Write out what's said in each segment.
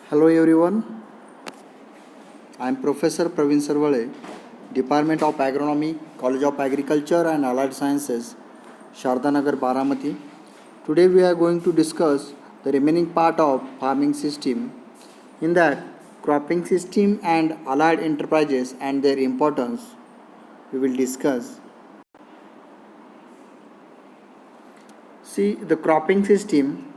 Hello everyone, I am Professor Praveen Sarvale, Department of Agronomy, College of Agriculture and Allied Sciences, Shardanagar, Baramati. Today we are going to discuss the remaining part of farming system. In that, cropping system and allied enterprises and their importance we will discuss. See the cropping system.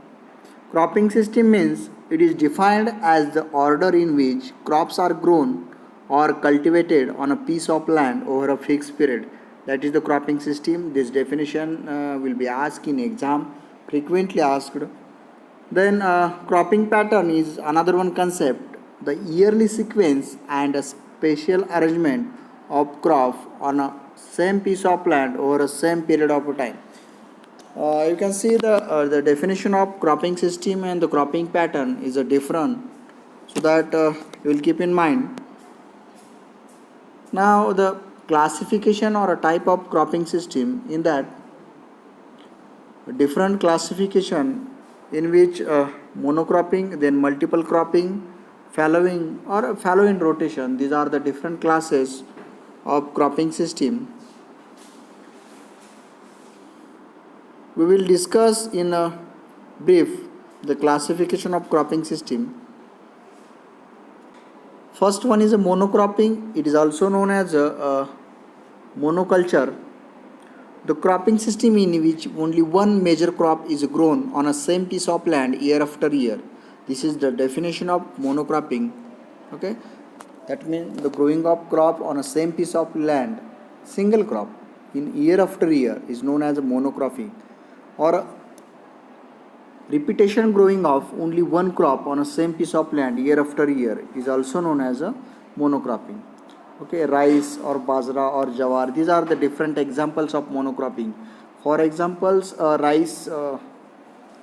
Cropping system means it is defined as the order in which crops are grown or cultivated on a piece of land over a fixed period. That is the cropping system. This definition will be asked in exam, frequently asked. Then cropping pattern is another one concept. The yearly sequence and a spatial arrangement of crop on a same piece of land over a same period of time. You can see the definition of cropping system and the cropping pattern is a different, so that you will keep in mind. Now the classification or a type of cropping system, in that different classification in which monocropping, then multiple cropping, fallowing or fallow in rotation, these are the different classes of cropping system. We will discuss in a brief the classification of cropping system. First one is a monocropping. It is also known as a monoculture. The cropping system in which only one major crop is grown on a same piece of land year after year. This is the definition of monocropping. Okay, that means the growing of crop on a same piece of land, single crop in year after year, is known as a monocropping. Or repetition growing of only one crop on a same piece of land year after year is also known as a monocropping. Okay, rice or bajra or jawar, these are the different examples of monocropping. For examples, rice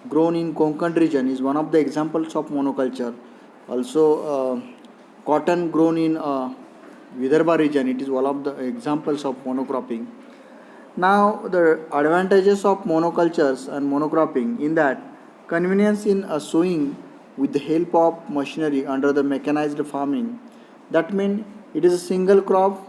grown in Konkan region is one of the examples of monoculture. Also cotton grown in Vidarbha region, it is one of the examples of monocropping. Now the advantages of monocultures and monocropping, in that convenience in sowing with the help of machinery under the mechanized farming. That means it is a single crop,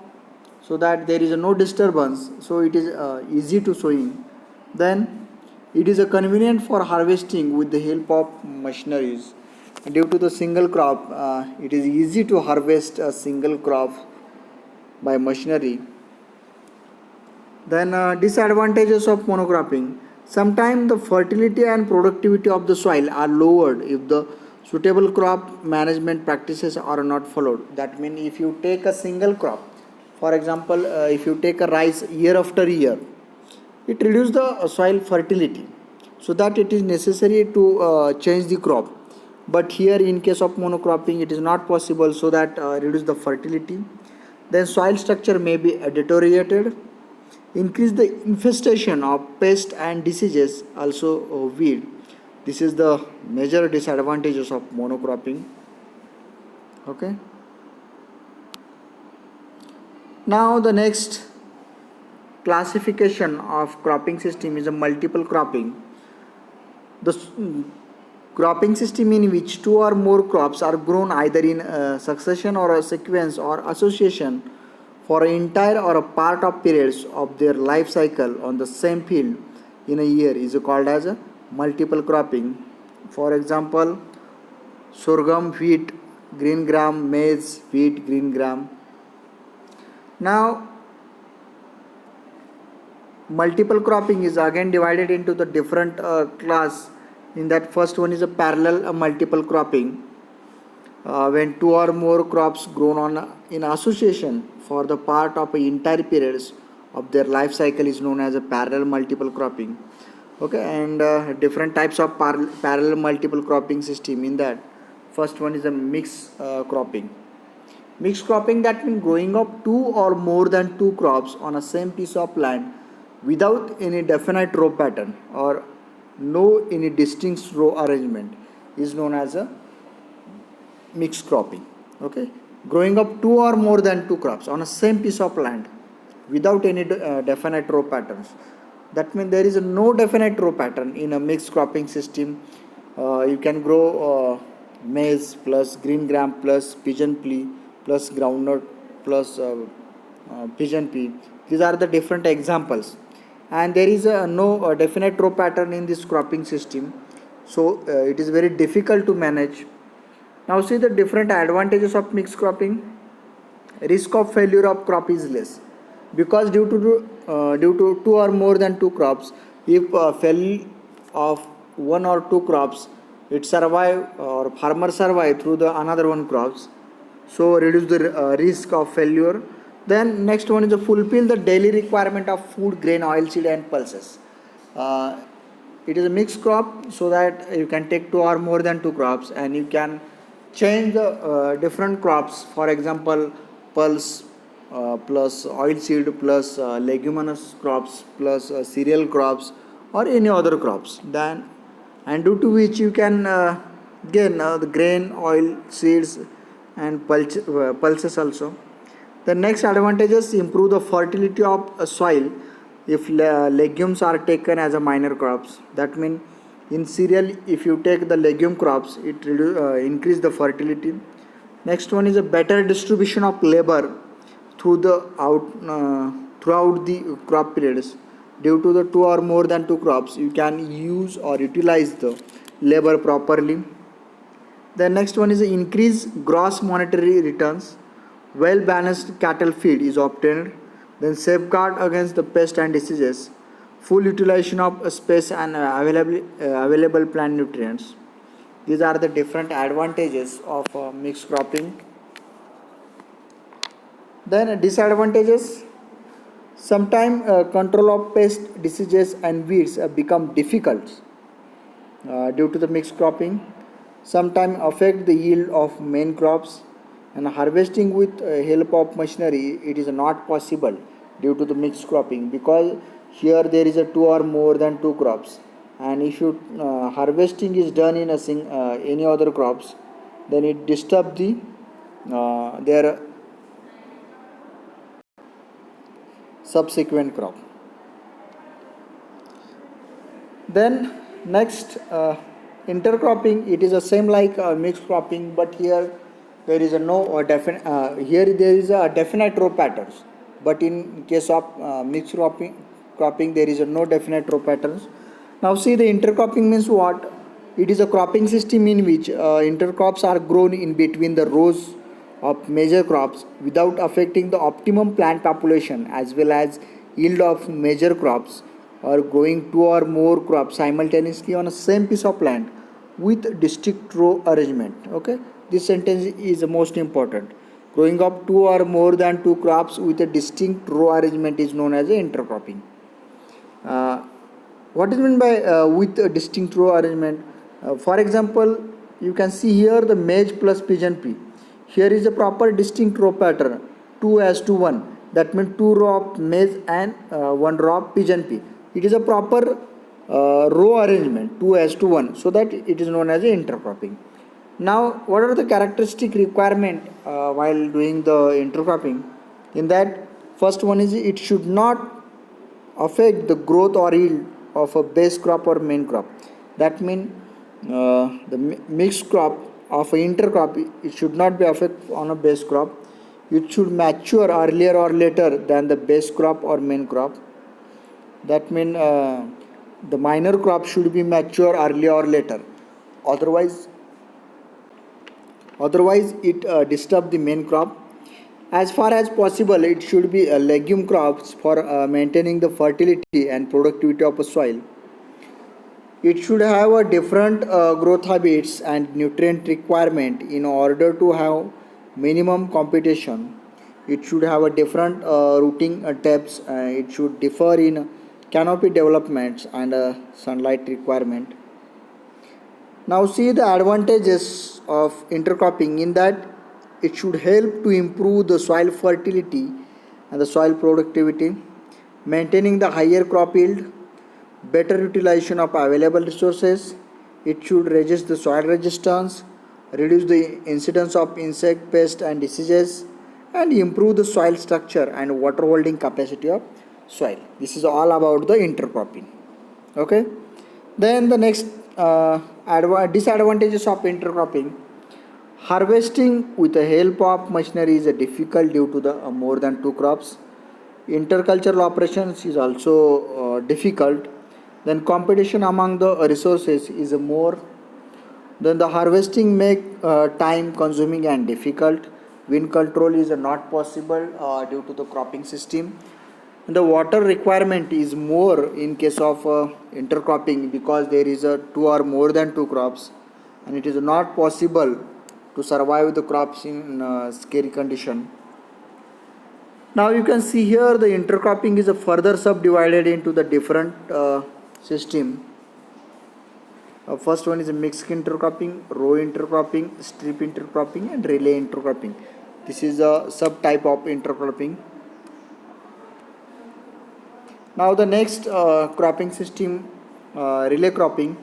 so that there is no disturbance, so it is easy to sowing. Then it is a convenient for harvesting with the help of machineries. Due to the single crop, it is easy to harvest a single crop by machinery. Then disadvantages of monocropping. Sometimes the fertility and productivity of the soil are lowered if the suitable crop management practices are not followed. That means if you take a single crop, for example, if you take a rice year after year, it reduces the soil fertility, so that it is necessary to change the crop. But here in case of monocropping, it is not possible, so that reduce the fertility. Then soil structure may be deteriorated, increase the infestation of pests and diseases, also weed. This is the major disadvantages of monocropping. Okay, now the next classification of cropping system is a multiple cropping. The cropping system in which two or more crops are grown either in succession or a sequence or association for an entire or a part of periods of their life cycle on the same field in a year is called as a multiple cropping. For example, sorghum, wheat, green gram, maize, wheat, green gram. Now multiple cropping is again divided into the different class. In that, first one is a parallel multiple cropping, when two or more crops grown on in association for the part of entire periods of their life cycle is known as a parallel multiple cropping. Okay, and different types of parallel multiple cropping system. In that, first one is a mixed cropping. Mixed cropping, that means growing of two or more than two crops on a same piece of land without any definite row pattern or no any distinct row arrangement, is known as a mixed cropping. Okay, growing up two or more than two crops on a same piece of land without any definite row patterns. That means there is no definite row pattern in a mixed cropping system. You can grow maize plus green gram plus pigeon pea plus groundnut plus pigeon pea. These are the different examples, and there is no definite row pattern in this cropping system, so it is very difficult to manage. Now see the different advantages of mixed cropping. Risk of failure of crop is less, because due to two or more than two crops, if fail of one or two crops, it survive or farmer survive through the another one crops, so reduce the risk of failure. Then next one is to fulfill the daily requirement of food, grain, oilseed and pulses. uh, it is a mixed crop, so that you can take two or more than two crops, and you can change the different crops. For example, pulse plus oilseed plus leguminous crops plus cereal crops or any other crops. Then, and due to which you can gain the grain, oil, seeds and pulses also. The next advantages: improve the fertility of soil if legumes are taken as a minor crops. That means in cereal, if you take the legume crops, it increase the fertility. Next one is a better distribution of labor through the throughout the crop periods. Due to the two or more than two crops, you can use or utilize the labor properly. The next one is increase gross monetary returns. Well balanced cattle feed is obtained. Then safeguard against the pest and diseases. Full utilization of space and available plant nutrients. These are the different advantages of mixed cropping. Then disadvantages. Sometimes control of pest, diseases and weeds become difficult due to the mixed cropping. Sometimes affect the yield of main crops, and harvesting with help of machinery it is not possible due to the mixed cropping, because here there is a two or more than two crops, and if you harvesting is done in any other crops, then it disturb the their subsequent crop. Then next, intercropping, it is the same like mixed cropping, but here there is a no definite here there is a definite row patterns, but in case of mixed cropping there is a no definite row patterns. Now see, the intercropping means what? It is a cropping system in which intercrops are grown in between the rows of major crops without affecting the optimum plant population as well as yield of major crops, or growing two or more crops simultaneously on a same piece of land with distinct row arrangement. Okay, this sentence is the most important. Growing up two or more than two crops with a distinct row arrangement is known as a intercropping. uh, what is meant by with a distinct row arrangement? For example, you can see here the maize plus pigeon pea. Here is a proper distinct row pattern, 2 as to 1. That means 2 row of maize and 1 row of pigeon pea. It is a proper row arrangement, 2 as to 1, so that it is known as intercropping. Now, what are the characteristic requirement while doing the intercropping? In that, first one is it should not affect the growth or yield of a base crop or main crop. That means the mixed crop of an intercrop, it should not be affect on a base crop. It should mature earlier or later than the base crop or main crop. That means the minor crop should be mature earlier or later. Otherwise it disturb the main crop. As far as possible, it should be legume crops for maintaining the fertility and productivity of a soil. It should have a different growth habits and nutrient requirement in order to have minimum competition. It should have a different rooting depths. It should differ in canopy developments and sunlight requirement. Now see the advantages of intercropping, in that it should help to improve the soil fertility and the soil productivity, maintaining the higher crop yield, better utilization of available resources. It should reduce the soil resistance, reduce the incidence of insect, pest and diseases, and improve the soil structure and water holding capacity of soil. This is all about the intercropping. Okay. Then the next disadvantages of intercropping. Harvesting with the help of machinery is difficult due to the more than two crops. Intercultural operations is also difficult. Then competition among the resources is more. Then the harvesting make time consuming and difficult. Wind control is not possible due to the cropping system. And the water requirement is more in case of intercropping because there is a two or more than two crops, and it is not possible to survive the crops in scary condition. Now you can see here the intercropping is a further subdivided into the different system. First one is a mixed intercropping, row intercropping, strip intercropping, and relay intercropping. This is a subtype of intercropping. Now the next cropping system, relay cropping.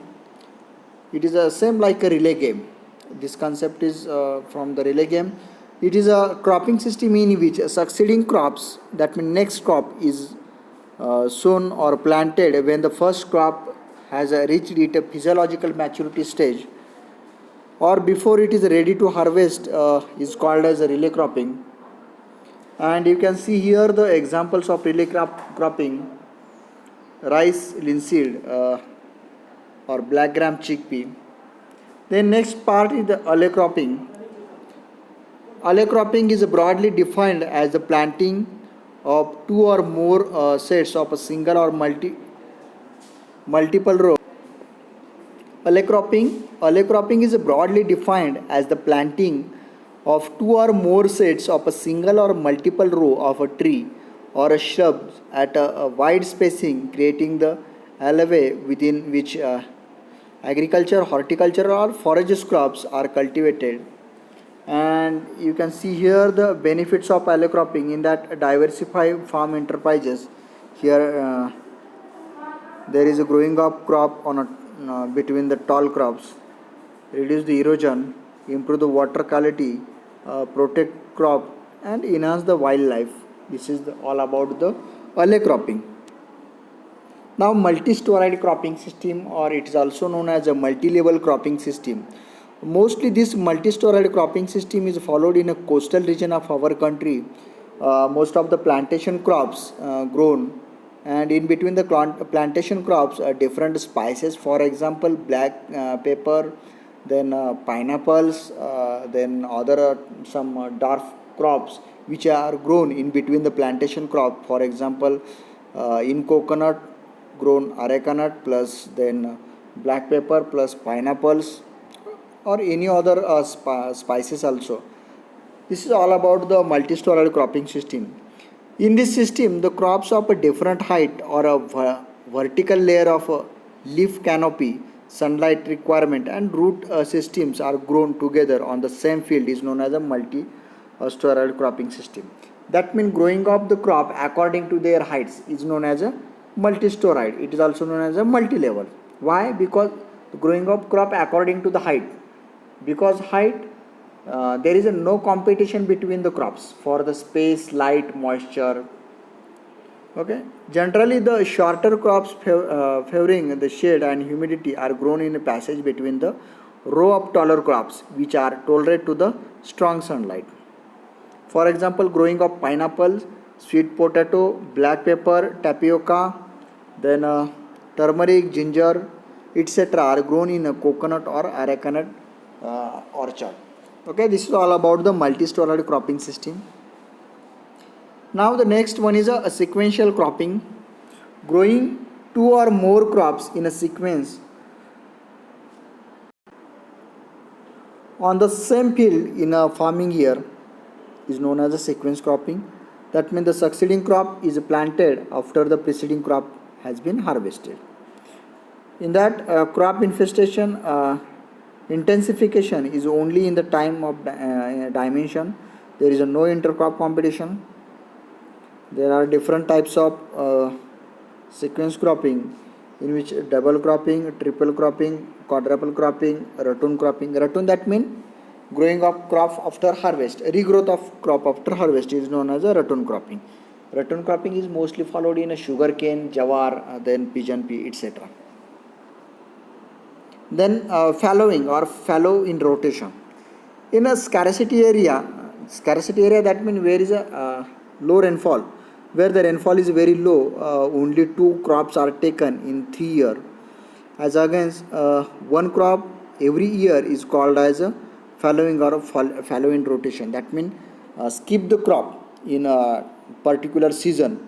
It is the same like a relay game. This concept is from the relay game. It is a cropping system in which succeeding crops, that means next crop, is sown or planted when the first crop has reached its physiological maturity stage, or before it is ready to harvest, is called as a relay cropping. And you can see here the examples of relay cropping: rice, linseed, or black gram chickpea. Then next part is the alley cropping. Alley cropping is broadly defined as the planting of two or more sets of a single or multiple row. Alley cropping is broadly defined as the planting of two or more sets of a single or multiple row of a tree or a shrub at a wide spacing, creating the alleyway within which agriculture, horticulture, or forage crops are cultivated. And you can see here the benefits of alley cropping in that diversify farm enterprises. Here there is a growing up crop on a between the tall crops, reduce the erosion, improve the water quality, protect crop, and enhance the wildlife. This is all about the alley cropping. Now multi-storeyed cropping system, or it is also known as a multi-level cropping system. Mostly this multi-storeyed cropping system is followed in a coastal region of our country. Most of the plantation crops grown, and in between the plantation crops are different spices, for example black pepper, then pineapples, then other some dwarf crops which are grown in between the plantation crop. For example, in coconut grown areca nut plus then black pepper plus pineapples, or any other spices also. This is all about the multi-storeyed cropping system. In this system, the crops of a different height or a vertical layer of a leaf canopy, sunlight requirement, and root systems are grown together on the same field is known as a multi-storeyed cropping system. That means growing of the crop according to their heights is known as a multi-storeyed. It is also known as a multi-level. Why? Because growing of crop according to the height. Because height, there is no competition between the crops for the space, light, moisture. Okay. Generally, the shorter crops favoring the shade and humidity are grown in a passage between the row of taller crops, which are tolerant to the strong sunlight. For example, growing of pineapple, sweet potato, black pepper, tapioca, then turmeric, ginger, etc. are grown in a coconut or areca nut orchard. Okay, this is all about the multi-storeyed cropping system. Now the next one is a sequential cropping. Growing two or more crops in a sequence on the same field in a farming year is known as a sequence cropping. That means the succeeding crop is planted after the preceding crop has been harvested. In that crop infestation intensification is only in the time of dimension. There is no intercrop competition. There are different types of sequence cropping, in which double cropping, triple cropping, quadruple cropping, ratoon cropping. Ratoon, that means growing of crop after harvest. Regrowth of crop after harvest is known as a ratoon cropping. Ratoon cropping is mostly followed in a sugar cane, jawar, then pigeon pea, etc. Then fallowing or fallow in rotation. In a scarcity area, that means where is a low rainfall, where the rainfall is very low, only two crops are taken in 3 years, as against one crop every year is called as a following or a following rotation. That means skip the crop in a particular season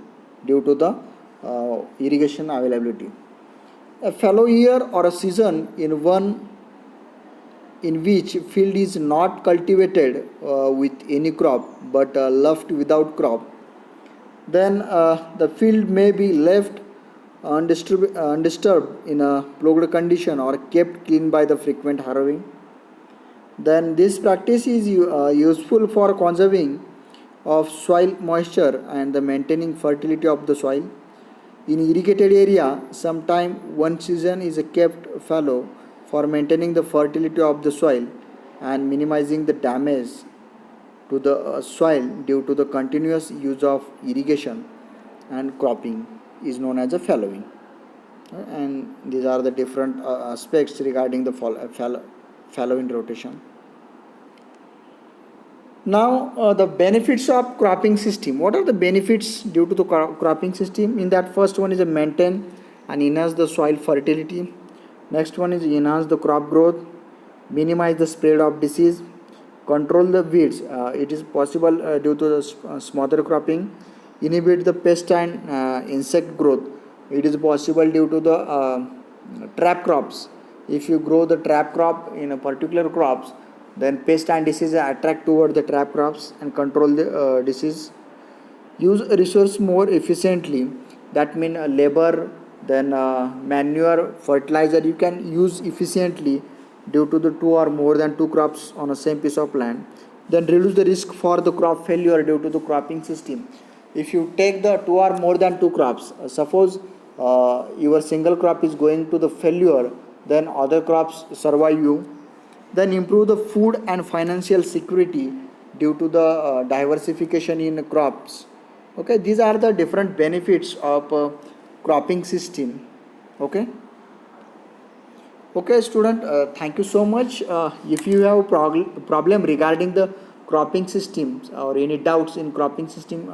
due to the irrigation availability. A fallow year or a season in one in which field is not cultivated with any crop but left without crop, then the field may be left undisturbed in a ploughed condition or kept clean by the frequent harrowing. Then this practice is useful for conserving of soil moisture and the maintaining fertility of the soil. In irrigated area, sometime one season is kept fallow for maintaining the fertility of the soil and minimizing the damage to the soil due to the continuous use of irrigation and cropping is known as a fallowing. And these are the different aspects regarding the fallowing rotation. Now the benefits of cropping system. What are the benefits due to the cropping system? In that, first one is a maintain and enhance the soil fertility. Next one is enhance the crop growth, minimize the spread of disease, control the weeds. It is possible due to the smother cropping, inhibit the pest and insect growth. It is possible due to the trap crops. If you grow the trap crop in a particular crops, then pest and disease attract toward the trap crops and control the disease. Use resource more efficiently. That means labor, then manure, fertilizer you can use efficiently due to the two or more than two crops on a same piece of land. Then reduce the risk for the crop failure due to the cropping system. If you take the two or more than two crops, suppose your single crop is going to the failure, then other crops survive you. Then improve the food and financial security due to the diversification in crops. Okay, these are the different benefits of cropping system. Okay student, thank you so much. If you have problem regarding the cropping systems or any doubts in cropping system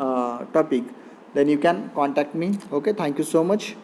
topic, then you can contact me. Okay, thank you so much.